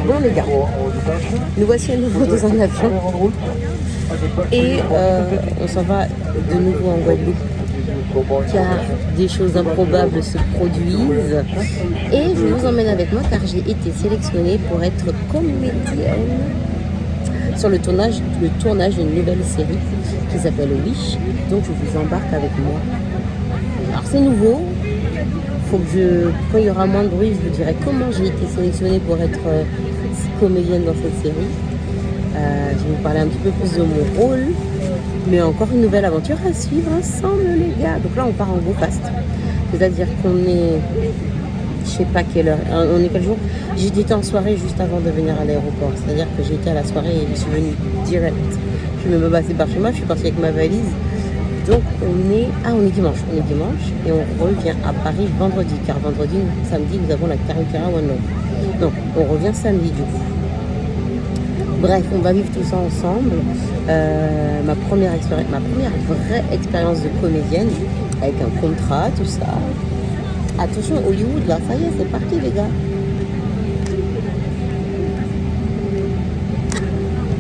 Bon les gars, nous voici à nouveau dans un avion et on s'en va de nouveau en Guadeloupe car des choses improbables se produisent et je vous emmène avec moi car j'ai été sélectionnée pour être comédienne sur le tournage d'une nouvelle série qui s'appelle Wish, donc je vous embarque avec moi. Alors c'est nouveau. Quand il y aura moins de bruit, je vous dirai comment j'ai été sélectionnée pour être comédienne dans cette série. Je vais vous parler un petit peu plus de mon rôle, mais encore une nouvelle aventure à suivre ensemble les gars. Donc là on part en go fast, c'est-à-dire qu'on est, je sais pas quelle heure, on est quel jour. J'étais en soirée juste avant de venir à l'aéroport, c'est-à-dire que j'étais à la soirée et je suis venue direct. Je suis même passée par chez moi, je suis partie avec ma valise. Donc on est dimanche et on revient à Paris vendredi, car samedi nous avons la Caricera One Love. Donc on revient samedi du coup. Bref, on va vivre tout ça ensemble. Ma première vraie expérience de comédienne, avec un contrat, tout ça. Attention, Hollywood là, ça y est, c'est parti les gars.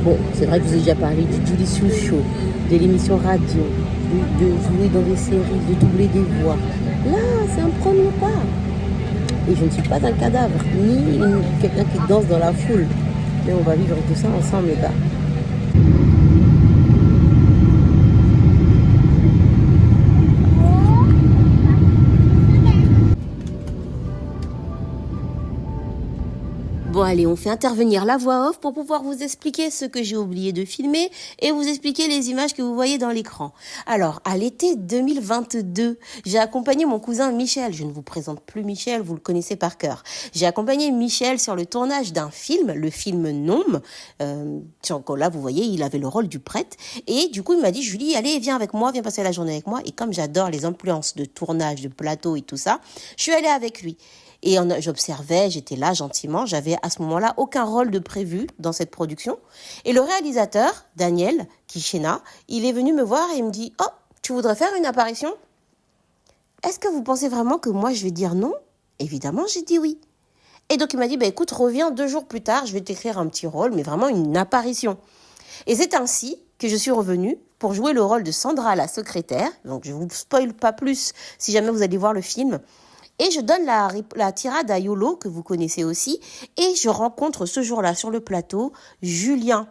Bon, c'est vrai que je vous ai déjà parlé du Julie Sue Show, de l'émission radio, de jouer dans des séries, de doubler des voix. Là, c'est un premier pas. Et je ne suis pas un cadavre, ni quelqu'un qui danse dans la foule. Mais on va vivre tout ça ensemble, les gars. Bon allez, on fait intervenir la voix off pour pouvoir vous expliquer ce que j'ai oublié de filmer et vous expliquer les images que vous voyez dans l'écran. Alors, à l'été 2022, j'ai accompagné mon cousin Michel. Je ne vous présente plus Michel, vous le connaissez par cœur. J'ai accompagné Michel sur le tournage d'un film, le film Nome. Là, vous voyez, il avait le rôle du prêtre. Et du coup, il m'a dit, Julie, allez, viens avec moi, viens passer la journée avec moi. Et comme j'adore les influences de tournage, de plateau et tout ça, je suis allée avec lui. Et j'observais, j'étais là gentiment. J'avais à ce moment-là aucun rôle de prévu dans cette production. Et le réalisateur, Daniel Kichena, il est venu me voir et il me dit « Oh, tu voudrais faire une apparition ? Est-ce que vous pensez vraiment que moi je vais dire non ?» Évidemment, j'ai dit oui. Et donc il m'a dit « Écoute, reviens 2 jours plus tard, je vais t'écrire un petit rôle, mais vraiment une apparition. » Et c'est ainsi que je suis revenue pour jouer le rôle de Sandra, la secrétaire. Donc je ne vous spoil pas plus si jamais vous allez voir le film. Et je donne la tirade à Yolo, que vous connaissez aussi, et je rencontre ce jour-là sur le plateau Julien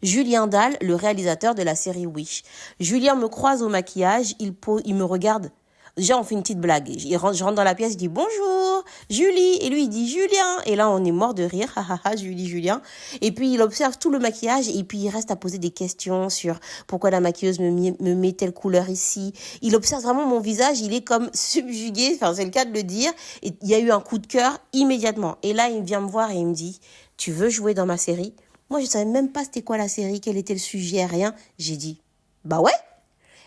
Dalle, le réalisateur de la série Wish. Julien me croise au maquillage, il me regarde. Déjà, on fait une petite blague. Je rentre dans la pièce, je dis « Bonjour, Julie !» Et lui, il dit « Julien !» Et là, on est mort de rire. Julie, Julien. Et puis, il observe tout le maquillage et puis il reste à poser des questions sur pourquoi la maquilleuse me met telle couleur ici. Il observe vraiment mon visage, il est comme subjugué, enfin, c'est le cas de le dire. Et il y a eu un coup de cœur immédiatement. Et là, il vient me voir et il me dit « Tu veux jouer dans ma série ?» Moi, je savais même pas c'était quoi la série, quel était le sujet, rien. J'ai dit « Bah ouais !»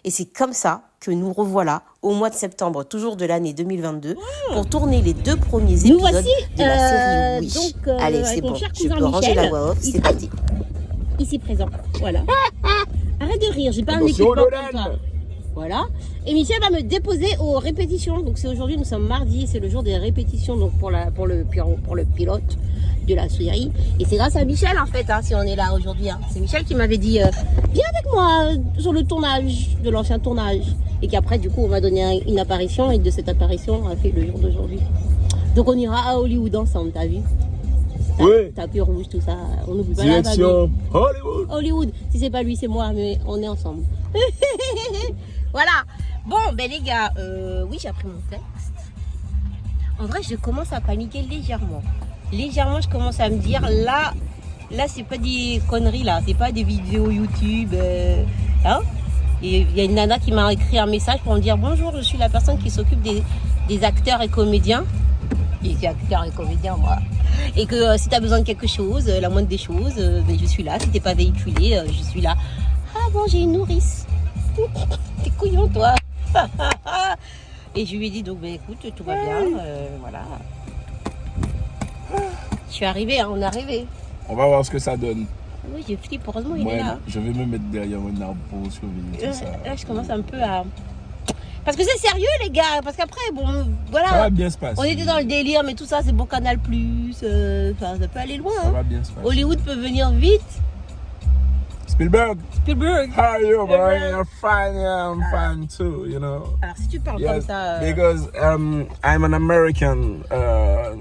Et c'est comme ça que nous revoilà au mois de septembre, toujours de l'année 2022, pour tourner les 2 premiers épisodes de la série Wish. Donc, allez, c'est bon, je peux ranger la voix off, c'est parti. Ici présent, voilà. Arrête de rire, j'ai pas un équipement comme toi. Voilà. Et Michel va me déposer aux répétitions. Donc c'est aujourd'hui, nous sommes mardi, c'est le jour des répétitions donc pour le pilote de la série. Et c'est grâce à Michel en fait, si on est là aujourd'hui. C'est Michel qui m'avait dit viens avec moi sur le tournage de l'ancien tournage. Et qu'après du coup on m'a donné une apparition et de cette apparition on a fait le jour d'aujourd'hui. Donc on ira à Hollywood ensemble, t'as vu? Oui. Tapis rouge, tout ça. On n'oublie pas Direction Hollywood. Hollywood. Si c'est pas lui, c'est moi, mais on est ensemble. Voilà. Bon, ben les gars, oui, j'ai appris mon texte. En vrai, je commence à paniquer légèrement. Légèrement, je commence à me dire, là, c'est pas des conneries, là. C'est pas des vidéos YouTube, Et il y a une nana qui m'a écrit un message pour me dire, bonjour, je suis la personne qui s'occupe des acteurs et comédiens. Et c'est acteur et comédien, moi. Et que si tu as besoin de quelque chose, la moindre des choses, je suis là. Si t'es pas véhiculé, je suis là. Ah bon, j'ai une nourrice. T'es couillon, toi. Et je lui ai dit, donc, écoute, tout va bien. Voilà. Je suis arrivée, on est arrivé. On va voir ce que ça donne. Oui, j'ai flippé. Heureusement, il est là. Je vais me mettre derrière un arbre pour surveiller tout ça. Là, je commence un peu à... Parce que c'est sérieux, les gars. Parce qu'après, bon, voilà. Ça va bien se passer. On était dans le délire, mais tout ça, c'est pour Canal+. Enfin, ça peut aller loin. Ça Hein. va bien se passer. Hollywood peut venir vite. Spielberg, Spielberg. how are you, boy? You're fine, yeah, I'm fine too, you know. Alors, si tu parles comme Yes, ça... because I'm an American,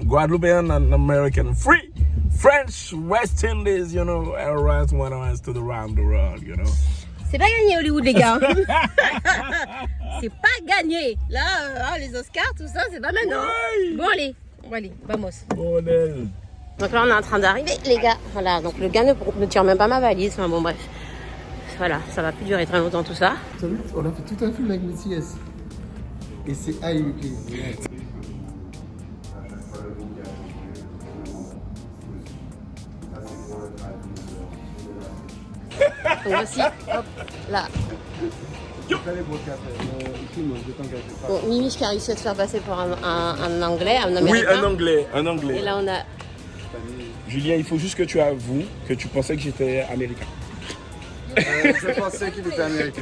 Guadeloupean and American, free, French, West Indies, you know, around one else to the round the world, you know. C'est pas gagné, Hollywood, les gars. C'est pas gagné. Là, les Oscars, tout ça, c'est pas maintenant. Ouais. Bon, allez. Bon, allez, vamos. Bordel. Donc là, on est en train d'arriver, les gars. Voilà, donc le gars ne tire même pas ma valise. Enfin, bon, bref. Voilà, ça va plus durer très longtemps, tout ça. T'as vu, on a fait tout un film avec Messias. Et c'est IUK. Donc voici, hop, là. Bon, Mimiche qui a réussi à se faire passer pour un Anglais, un Américain. Oui, un Anglais. Et là, on a... Julien, il faut juste que tu avoues que tu pensais que j'étais américain. Je pensais qu'il était américain.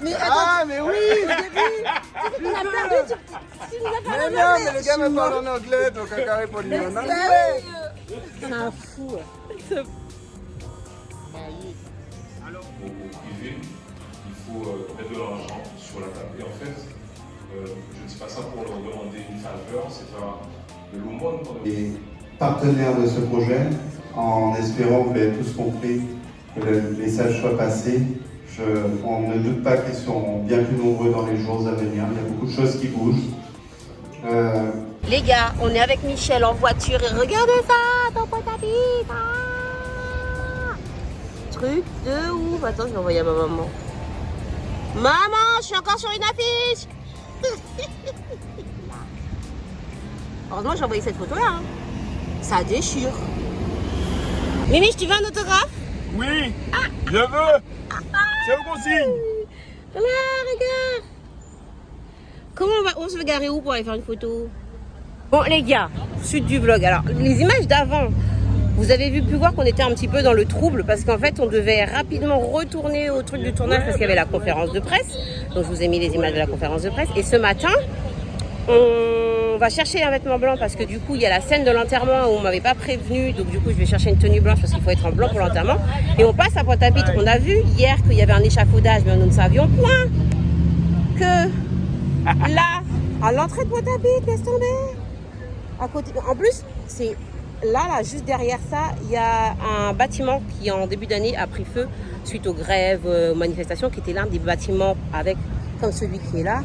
Mais Ah, mais oui! on a perdu, tu nous as Mais non, mais le gars me parle en anglais, donc un carré pour lui en anglais. C'est un fou. Au privé, il faut mettre de l'argent sur la table. Et en fait, je ne dis pas ça pour leur demander une faveur, c'est pas de l'aumône qu'on Et partenaire de ce projet, en espérant, vous l'avez tous compris, que le message soit passé. On ne doute pas qu'ils seront bien plus nombreux dans les jours à venir. Il y a beaucoup de choses qui bougent. Les gars, on est avec Michel en voiture et regardez ça, dans Pointe-à-Pitre. Ah, truc de ouf. Attends, je vais envoyer à ma maman. Maman, je suis encore sur une affiche. Heureusement, j'ai envoyé cette photo-là. Hein. Ça déchire. Mimi, tu veux un autographe? Oui, je veux. C'est une consigne. Voilà, regarde. Comment on se fait garer où pour aller faire une photo? Bon, les gars, suite du vlog. Alors, les images d'avant, vous avez pu voir qu'on était un petit peu dans le trouble parce qu'en fait, on devait rapidement retourner au truc du tournage parce qu'il y avait la conférence de presse. Donc, je vous ai mis les images de la conférence de presse. Et ce matin, on va chercher un vêtement blanc parce que du coup, il y a la scène de l'enterrement où on m'avait pas prévenu. Donc, du coup, je vais chercher une tenue blanche parce qu'il faut être en blanc pour l'enterrement. Et on passe à Pointe-à-Pitre. On a vu hier qu'il y avait un échafaudage, mais nous ne savions point que là, à l'entrée de Pointe-à-Pitre, laisse tomber. À côté, en plus, c'est là, juste derrière ça, il y a un bâtiment qui, en début d'année, a pris feu suite aux grèves, aux manifestations, qui était l'un des bâtiments avec, comme celui qui est là,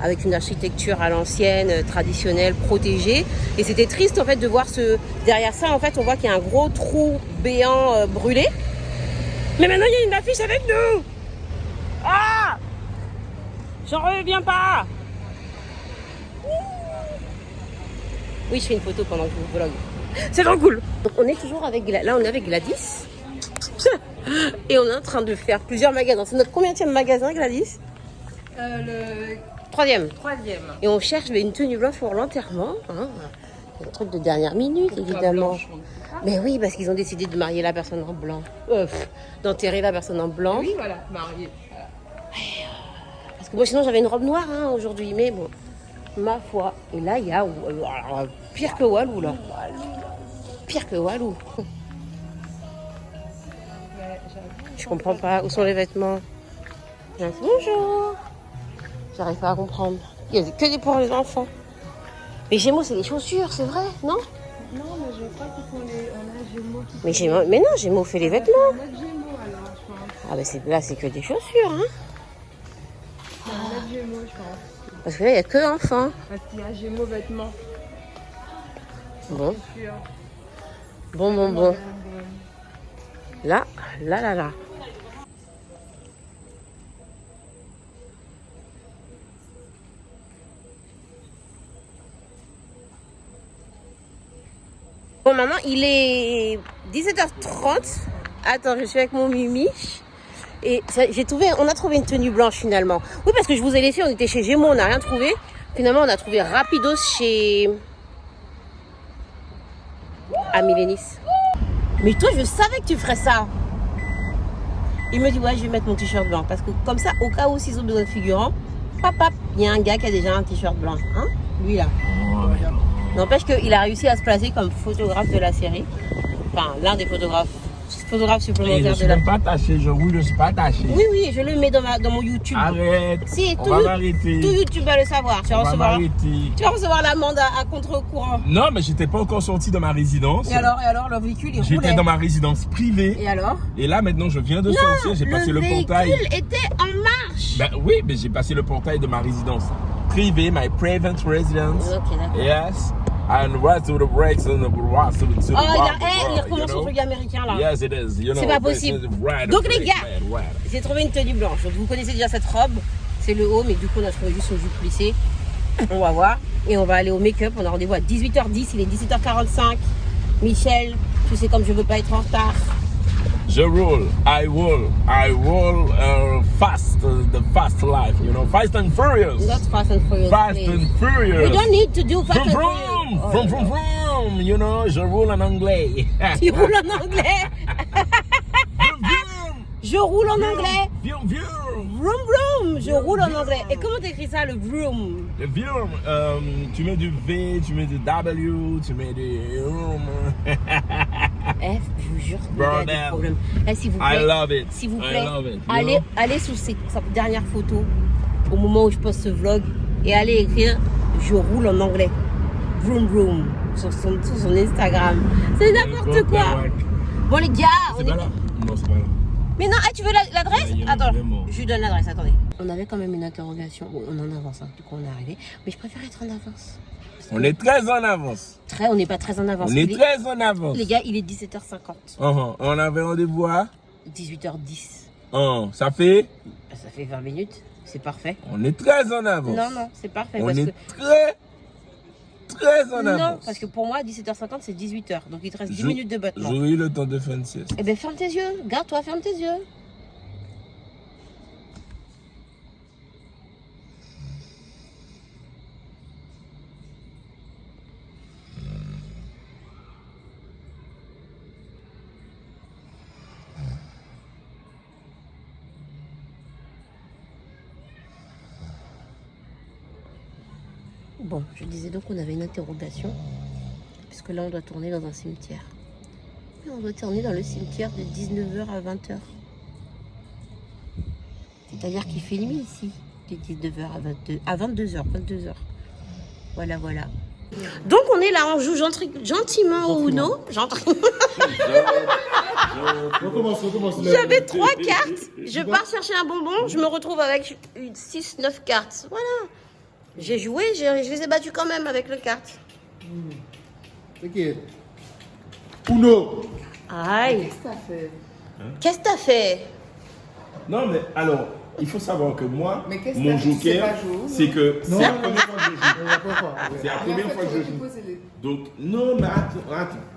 avec une architecture à l'ancienne, traditionnelle, protégée. Et c'était triste, en fait, de voir derrière ça, en fait, on voit qu'il y a un gros trou béant brûlé. Mais maintenant, il y a une affiche avec nous. Ah! J'en reviens pas. Oui, je fais une photo pendant que je vous vlog. C'est trop cool. Donc, on est toujours avec là, on est avec Gladys. Et on est en train de faire plusieurs magasins. C'est notre combienième magasin, Gladys? Le Troisième. troisième. Et on cherche une tenue blanche pour l'enterrement. Hein. Un truc de dernière minute, évidemment. Blanche, donc. Mais oui, parce qu'ils ont décidé de marier la personne en blanc. D'enterrer la personne en blanc. Oui, voilà, mariée. Parce que moi, sinon, j'avais une robe noire hein, aujourd'hui. Mais bon, ma foi. Et là, il y a alors, pire que Walou, là. Pire que Walou. Je comprends pas. Où sont les vêtements? Bonjour. J'arrive pas à comprendre. Il y a que des pour les enfants. Mais Gémeaux, c'est les chaussures, c'est vrai, non? Non, mais je crois qu'ils font les. On a Gémeaux qui Mais Gémeaux, mais non, Gémeaux fait les vêtements. On a Gémeaux alors, je pense. Ah ben là, c'est que des chaussures, hein. On a Gémeaux, je pense. Parce que là, il y a que enfants. Parce qu'il y a Gémeaux vêtements. Bon, Sûr. bon. Là. Bon, maintenant, il est 17h30. Attends, je suis avec mon Mimiche. Et on a trouvé une tenue blanche finalement. Oui, parce que je vous ai laissé, on était chez Gémeaux, on n'a rien trouvé. Finalement, on a trouvé rapidos chez Amilénis. Mais toi, je savais que tu ferais ça. Il me dit, ouais, je vais mettre mon t-shirt blanc. Parce que comme ça, au cas où s'ils ont besoin de figurants, hop. Il y a un gars qui a déjà un t-shirt blanc. Hein? Lui là. N'empêche qu'il a réussi à se placer comme photographe de la série. Enfin, l'un des photographes Et supplémentaires je suis même pas attaché, je roule, je suis pas attaché. Oui, je le mets dans mon YouTube. Arrête, Si, on tout, va m'arrêter. tout YouTube va le savoir. Tu vas On va recevoir, m'arrêter. l'amende à contre-courant. Non, mais j'étais pas encore sorti de ma résidence. Et alors, le véhicule, il roulait. J'étais dans ma résidence privée. Et alors? Et là, maintenant, je viens de sortir. J'ai passé le portail. Le véhicule était en marche. Ben oui, mais j'ai passé le portail de ma résidence privée, my private residence. Ok, d'accord. Yes. And right to the brakes and the right to the Oh, il you recommence son know? truc américain là. Yes, it is. You know, C'est pas this possible. is right Donc, of les brakes, gars, man, right. J'ai trouvé une tenue blanche. Donc, vous connaissez déjà cette robe. C'est le haut, mais du coup, on a trouvé juste son jupe plissée. On va voir. Et on va aller au make-up. On a rendez-vous à 18h10. Il est 17h45. Michel, tu sais, comme je veux pas être en retard. Je roule, I roll fast, the fast life, you know, fast and furious. Not fast and furious. Fast please. and furious. We don't need to do fast Vroom, and furious. vroom, vroom, vroom, you know, je roule en anglais. Tu roules en anglais. Vroom, vroom. Je roule en anglais. Vroom, vroom. Vroom vroom. Je roule en anglais. Et comment t'écris ça, le vroom? Le vroom, tu mets du V, tu mets du W, tu mets du vroom. Je vous jure, il y a Bordel. des problèmes. S'il vous plaît, I love it. s'il vous I plaît, love it, you allez sous sa dernière photo au moment où je poste ce vlog et allez écrire je roule en anglais. Vroom vroom sur son Instagram. C'est n'importe quoi. Bon les gars, on C'est est... pas là? Non, c'est pas là. Mais non, tu veux l'adresse? Il y a Attends, vraiment. je lui donne l'adresse, attendez. On avait quand même une interrogation. Bon, on en avance, hein, du coup on est arrivé. Mais je préfère être en avance. On est très en avance. On n'est pas très en avance. On est très en avance. Les gars, il est 17h50. On avait rendez-vous à 18h10. Ça fait? Ça fait 20 minutes, c'est parfait. On est très en avance. Non, c'est parfait. On parce est que... très en avance. Non, parce que pour moi, 17h50, c'est 18h. Donc il te reste 10 minutes de battement. J'aurais eu le temps de faire une sieste. Eh bien, ferme tes yeux. Garde-toi, ferme tes yeux. Bon, je disais donc qu'on avait une interrogation, parce que là on doit tourner dans un cimetière. Et on doit tourner dans le cimetière de 19h à 20h. C'est-à-dire qu'il fait nuit ici, de 19h à 22h. Voilà. Donc on est là, on joue gentiment au Uno. Recommence. J'avais 3 cartes, je pars chercher un bonbon, je me retrouve avec 6-9 cartes. Voilà. J'ai joué, je les ai battus quand même avec les cartes. T'inquiète. Uno. Aïe. Qu'est-ce que t'as fait? Qu'est-ce que t'as fait? Non, mais alors, il faut savoir que moi, Mais qu'est-ce que mon t'as fait? Tu sais joker, pas jouer, c'est que Non. c'est la première fois que je joue. On va pas faire. C'est la Mais en première fait, fois que t'aurais je dû joue. poser les- Donc, non, mais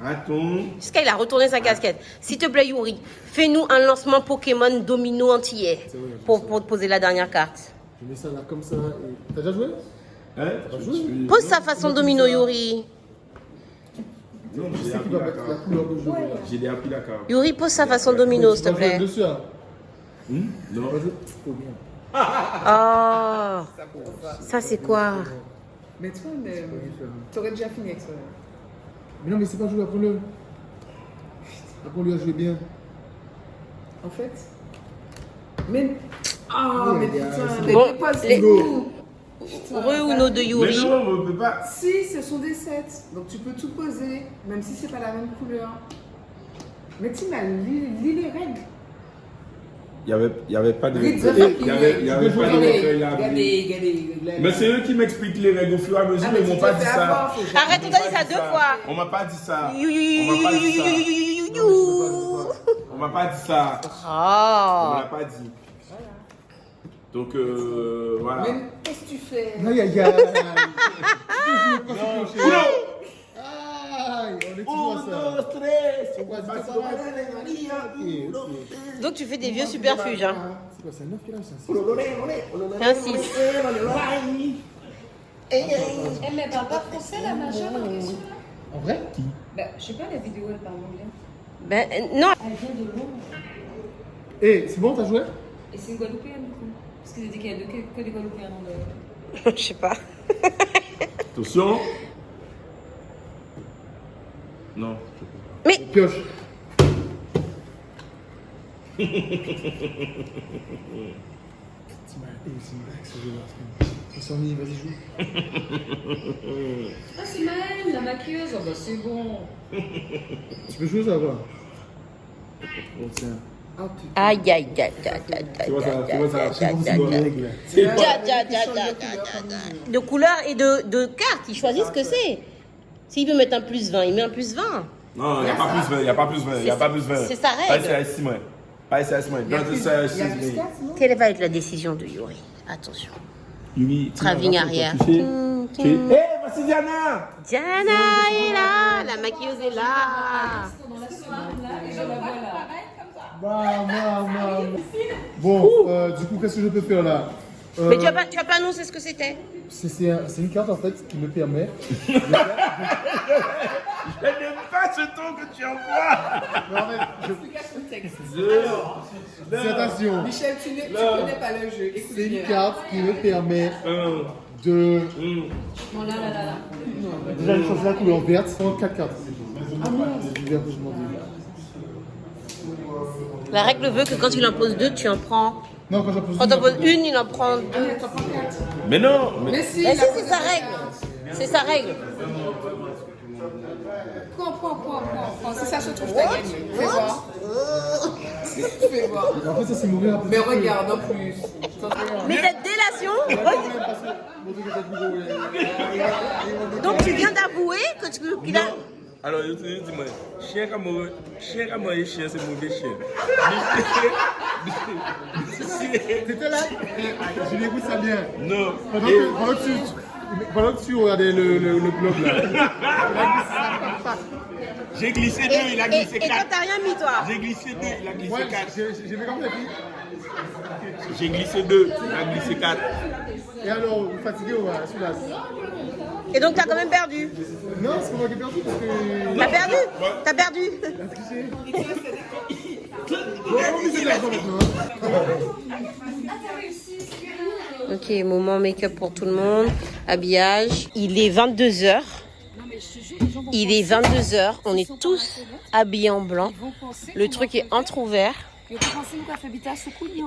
attends. Jusqu'à il a retourné sa casquette. S'il te plaît, Yuri, fais-nous un lancement Pokémon domino antillais pour te poser la dernière carte. Je mets ça là comme ça. Et... T'as déjà joué? Hein? Pose sa façon domino, Yuri. Non, Je j'ai sais qu'il va appris la mettre la carte. couleur de jeu. Là. J'ai appris la carte. Yuri, pose sa façon domino, s'il te Tu vas jouer plaît. dessus, hein? Non. Tu vas jouer. Oh, bien. Oh, ça c'est quoi? Mais toi, t'aurais déjà fini avec ça. Mais non, mais c'est pas jouer, apprends-le. Apprends-lui à jouer bien. En fait. Mais. Ah, mais les gars, putain, c'est mais bon. fais pas Les- ce coup. Re-Uno de Mais Yuri. non, on peut pas. Si, ce sont des sets. Donc tu peux tout poser, même si c'est pas la même couleur. Mais Tina, lis les règles. Il n'y avait pas de. Read the Il fucking y avait pas de recueil à Regardez. Mais c'est eux qui m'expliquent les règles au fur et à mesure. Ils m'ont pas dit ça. Arrête, on t'a dit ça 2 fois. On m'a pas dit ça. You, you, you, On m'a pas you, dit ça. you, you, you, you. On m'a pas dit ça. On Oh. m'a pas dit. Donc voilà. Mais qu'est-ce que tu fais? Aïe, aïe, aïe. Uno, Aïe, on est toujours à ça. tres. Donc tu fais des vieux superfuges, hein. C'est quoi, c'est un 9 qu'il a ou c'est un 6? C'est un 6. Elle ne parle pas français, la majeure, en question là? En vrai? Qui? Bah, je sais pas, la vidéo, elle parle anglais. Ben non. Elle vient de Londres. Eh, c'est bon, t'as joué? Et c'est une Guadeloupéenne, du coup. Parce qu'ils étaient qu'il y a que des Guadeloupéens dans le... Je sais pas. Attention. Non. Pioche. Vas-y, joue. Ah, c'est Maëlle, la maquilleuse. Oh, bah, c'est bon. Tu peux jouer ça ou pas? Bon, tiens. Oh, putain. Aïe, aïe, aïe, aïe, aïe, Tu vois ça, aïe, tu vois ça. aïe, C'est comme aïe, si aïe, on aïe. règle. De couleur et de carte. Il choisit ce que c'est. S'il veut mettre un plus 20, il met un plus 20. Non, il n'y a pas plus 20, il n'y a pas plus 20, il n'y a pas plus 20. C'est sa règle. Pas ici à 6 mois. Pas ici à 6 mois. Il y a Non, plus c'est à 6 il y a plus mois. 4, non? Quelle va être la décision de Yuri? Attention. Yuri, Travelling arrière. Hé, voici Diana! Diana est là. La maquilleuse est là. Dans la soirée, là, et je la vois là. Bon, du coup, qu'est-ce que je peux faire là? Mais tu as pas annoncé ce que c'était. C'est une carte en fait qui me permet. Je n'aime pas ce ton que tu envoies! Explication de texte. Attention, Michel, tu connais pas le jeu. Écoute c'est une bien. carte qui me permet de. Bon, là. Déjà, j'ai choisi la couleur verte, 4 cartes. Ah merde, c'est du vert que je m'en dis. La règle veut que quand il en pose 2, tu en prends. Non, quand j'en pose Quand une, t'en poses une, il en prend 2. Mais non! Mais si, Mais la si, c'est sa règle. C'est sa règle. Prends. Si ça se trouve, t'as gagné. Fais voir. Fais voir. En fait, ça c'est mourir un peu. Mais regarde en plus. Mais cette délation. Donc tu viens d'avouer que qu'il a. Alors, dis-moi, chien comme moi, chien, c'est mauvais chien. T'étais là? Je l'écoute ça bien. Non. Pendant que tu regardais le blog là. J'ai glissé 2, il a Et glissé toi, 4. t'as rien mis, toi. J'ai glissé 2, il a glissé Ouais, 4. j'ai fait comme ça. J'ai glissé 2, il a glissé 4. Et alors, vous fatiguez ou pas? Celui-là. Et donc, t'as quand même perdu. Non, c'est pas moi qui ai perdu parce que. T'as perdu. T'as perdu. Bon, on mise de l'argent maintenant. Ok, moment make-up pour tout le monde. Habillage. Il est 22h. Il est 22h. On est tous habillés en blanc. Le truc est entrouvert.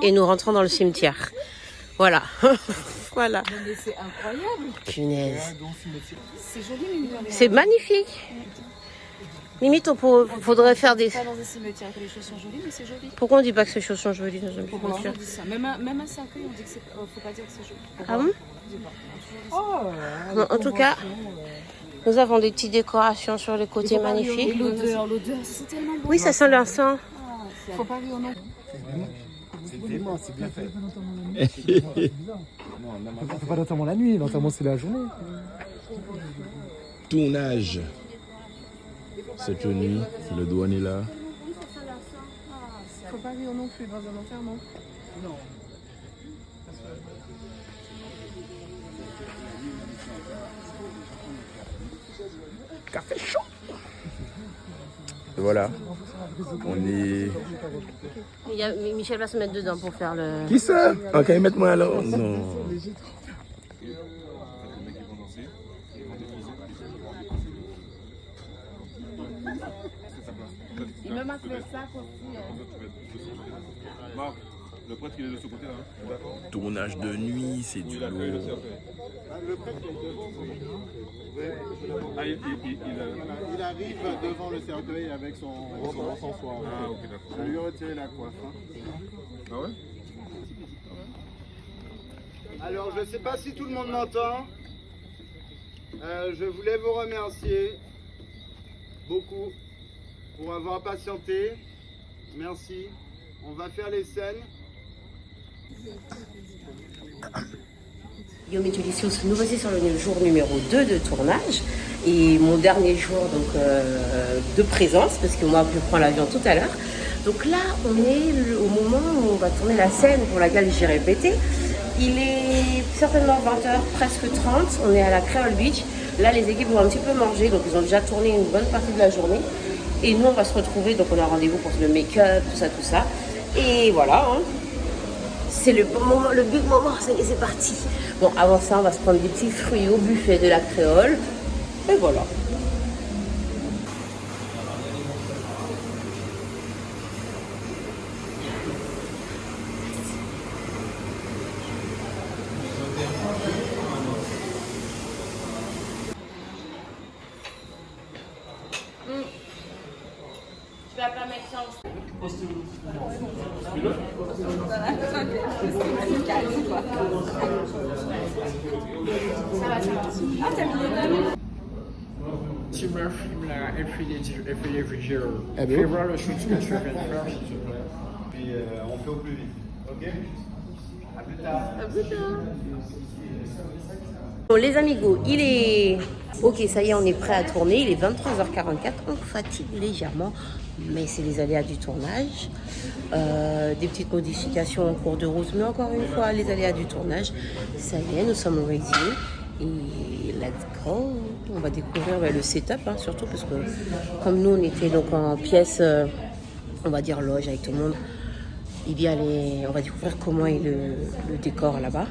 Et nous rentrons dans le cimetière. Voilà. Voilà. Mais c'est incroyable. Punaise. C'est joli, mais C'est magnifique. Limite, faudrait faire des... pas dans un cimetière que les choses sont jolies, mais c'est joli. Pourquoi on dit pas que ces choses sont jolies dans un Pourquoi cimetière? on dit ça? Même un cercueil, on dit que c'est... faut pas dire que c'est joli. Ah bon? Je sais pas. Bon, en tout cas, nous avons des petites décorations sur les côtés Et magnifiques. l'odeur, c'est tellement bon. Oui, ça sent l'encens. Faut pas rire, non. C'est bien fait. C'est pas l'enterrement la nuit, l'enterrement c'est la journée. Tournage. Cette nuit, le douane est là. Faut pas rire non plus dans un enterrement. Non. Café chaud. Et voilà. On est. Michel va se mettre dedans pour faire le... Qui ça? Ok, mets-moi alors. Non. Il me marque le sac aussi. Marc, le prêtre il est de ce côté là. D'accord. Tournage de nuit, c'est du lourd. Ah, il arrive devant le cercueil avec son encensoir. Ah, ok, d'accord. Je lui ai retiré la coiffe. Ah ouais? Alors, je ne sais pas si tout le monde m'entend. Je voulais vous remercier beaucoup pour avoir patienté. Merci. On va faire les scènes. Guillaume et Tulicius, nous voici sur le jour numéro 2 de tournage et mon dernier jour donc, de présence parce que moi je prends l'avion tout à l'heure. Donc là on est au moment où on va tourner la scène pour laquelle j'ai répété. Il est certainement 20h, presque 30, on est à la Creole Beach. Là les équipes vont un petit peu manger donc ils ont déjà tourné une bonne partie de la journée. Et nous on va se retrouver, donc on a rendez-vous pour le make-up, tout ça. Et voilà, hein. C'est le bon moment, le big moment, ça y est, c'est parti. Bon, avant ça, on va se prendre des petits fruits au buffet de la Créole. Et voilà. Tu vas pas mettre ça Tu me filmes la every year. Fais voir le shoot que tu viens de faire, s'il te plaît. Puis on fait au plus vite. Ok? À plus tard. Bon, les amigos, il est... Ok, ça y est, on est prêt à tourner. Il est 23h44. On fatigue légèrement, mais c'est les aléas du tournage. Des petites modifications en cours de route, mais encore une fois, les aléas du tournage. Ça y est, nous sommes ready. Et let's go. On va découvrir le setup, hein, surtout parce que comme nous, on était donc en pièce, on va dire loge avec tout le monde. Il y a on va découvrir comment est le décor là-bas.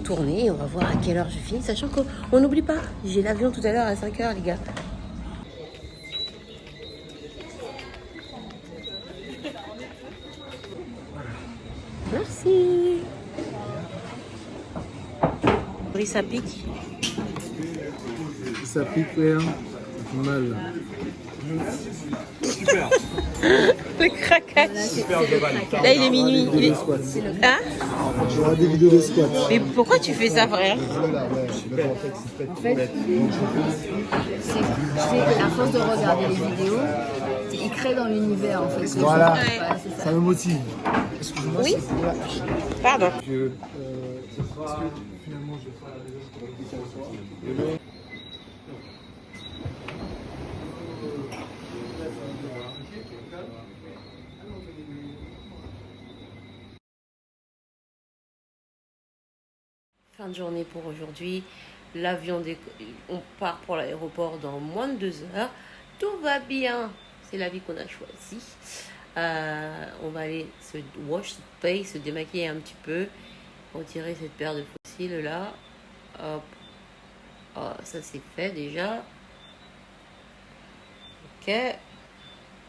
Tourner, on va voir à quelle heure je finis, sachant qu'on n'oublie pas, j'ai l'avion tout à l'heure à 5h, les gars. Merci. Brice, ça pique. Ça pique rien. Mal. Super. Le craquage. Là, il est minuit. Il est... Hein? J'aurai des vidéos de squat. Mais pourquoi tu fais ça, frère? En fait, c'est à force de regarder les vidéos, il crée dans l'univers en fait. Voilà, Ouais. C'est ça. ça me motive. Excuse-moi, Oui. c'est Pardon. que finalement je vais faire la deuxième. Fin de journée pour aujourd'hui. L'avion, on part pour l'aéroport dans moins de 2 heures. Tout va bien. C'est la vie qu'on a choisie. On va aller se wash the face, se démaquiller un petit peu. Retirer cette paire de fossiles là. Hop. Oh, ça c'est fait déjà. Ok.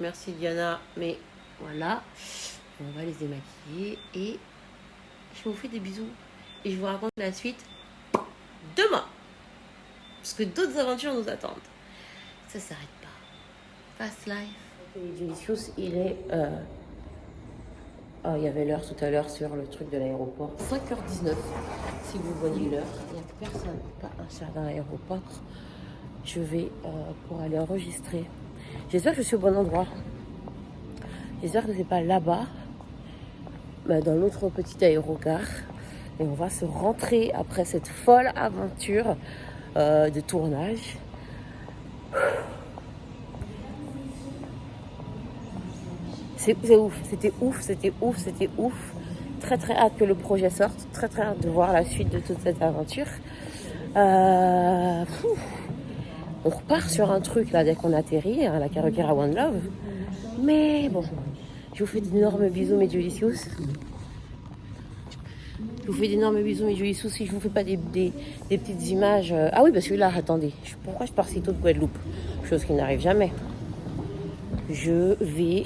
Merci Diana. Mais voilà. On va les démaquiller et je vous fais des bisous. Et je vous raconte la suite demain. Parce que d'autres aventures nous attendent. Ça ne s'arrête pas. Fast life. Delicious, il est... Oh, il y avait l'heure tout à l'heure sur le truc de l'aéroport. 5h19. Si vous voyez l'heure, il n'y a personne, pas un chat dans l'aéroport. Je vais pour aller enregistrer. J'espère que je suis au bon endroit. J'espère que c'est pas là-bas. Mais dans l'autre petit aérogare. Et on va se rentrer après cette folle aventure de tournage. C'est ouf, c'était ouf, c'était ouf, c'était ouf. Très très hâte que le projet sorte, très très hâte de voir la suite de toute cette aventure. On repart sur un truc là dès qu'on atterrit, hein, la Carrequera One Love. Mais bon, je vous fais d'énormes bisous mes Delicious. Je vous fais d'énormes bisous mes Delicious. Si je vous fais pas des petites images... Ah oui, parce que là, attendez, pourquoi je pars si tôt de Guadeloupe? Chose qui n'arrive jamais. Je vais...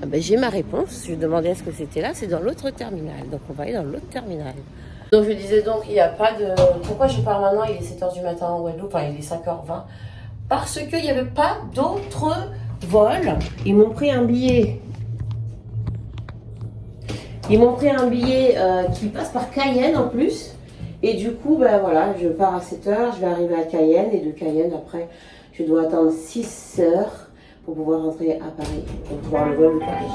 Ah ben, j'ai ma réponse. Je demandais est-ce que c'était là. C'est dans l'autre terminal. Donc on va aller dans l'autre terminal. Donc je disais donc il n'y a pas de... Pourquoi je pars maintenant? Il est 7h du matin en Guadeloupe. Enfin il est 5h20. Parce qu'il n'y avait pas d'autres vols. Ils m'ont pris un billet. Ils m'ont pris un billet qui passe par Cayenne en plus. Et du coup, ben voilà, je pars à 7h, je vais arriver à Cayenne. Et de Cayenne, après, je dois attendre 6 heures pour pouvoir rentrer à Paris, pour pouvoir le vol de Paris.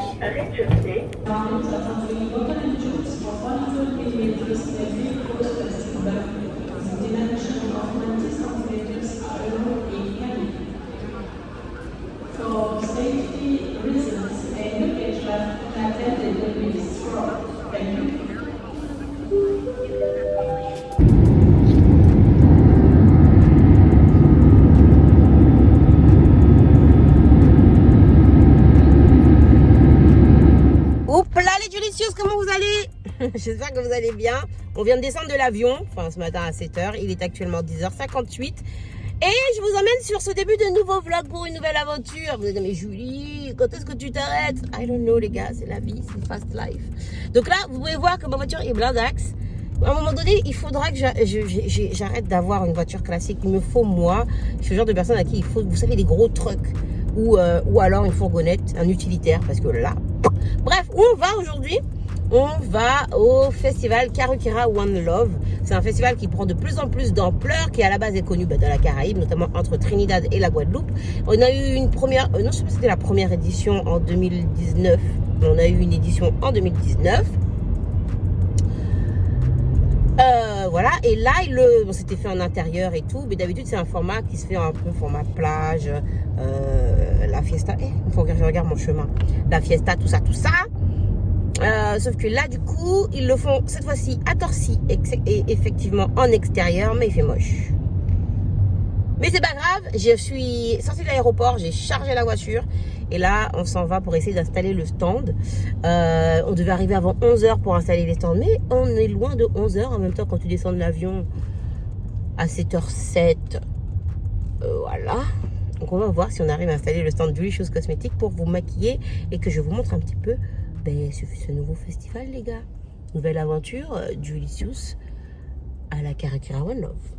Hop là les Delicious, comment vous allez? J'espère que vous allez bien. On vient de descendre de l'avion, enfin ce matin à 7h. Il est actuellement 10h58. Et je vous emmène sur ce début de nouveau vlog pour une nouvelle aventure. Vous allez dire, mais Julie, quand est-ce que tu t'arrêtes? I don't know les gars, c'est la vie, c'est fast life. Donc là, vous pouvez voir que ma voiture est blindax. À un moment donné, il faudra que j'arrête d'avoir une voiture classique. Il me faut moi, je suis le genre de personne à qui il faut, vous savez, des gros trucks. Ou alors une fourgonnette, un utilitaire, parce que là... Bref, où on va aujourd'hui? On va au festival Karukira One Love. C'est un festival qui prend de plus en plus d'ampleur, qui à la base est connu dans la Caraïbe, notamment entre Trinidad et la Guadeloupe. On a eu une première, non je sais pas si c'était la première édition en 2019, mais on a eu une édition en 2019. Voilà, et là, bon, c'était fait en intérieur et tout, mais d'habitude, c'est un format qui se fait un peu format plage, la fiesta, il faut que je regarde mon chemin, la fiesta, tout ça. Sauf que là, du coup, ils le font cette fois-ci à Torcy, et effectivement en extérieur, mais il fait moche. Mais c'est pas grave, je suis sortie de l'aéroport, j'ai chargé la voiture et là on s'en va pour essayer d'installer le stand. On devait arriver avant 11h pour installer les stands, mais on est loin de 11h. En même temps, quand tu descends de l'avion à 7h07, voilà. Donc on va voir si on arrive à installer le stand Julie Chose Cosmétique pour vous maquiller et que je vous montre un petit peu ce nouveau festival les gats. Nouvelle aventure, Julicious à la Karukira One Love.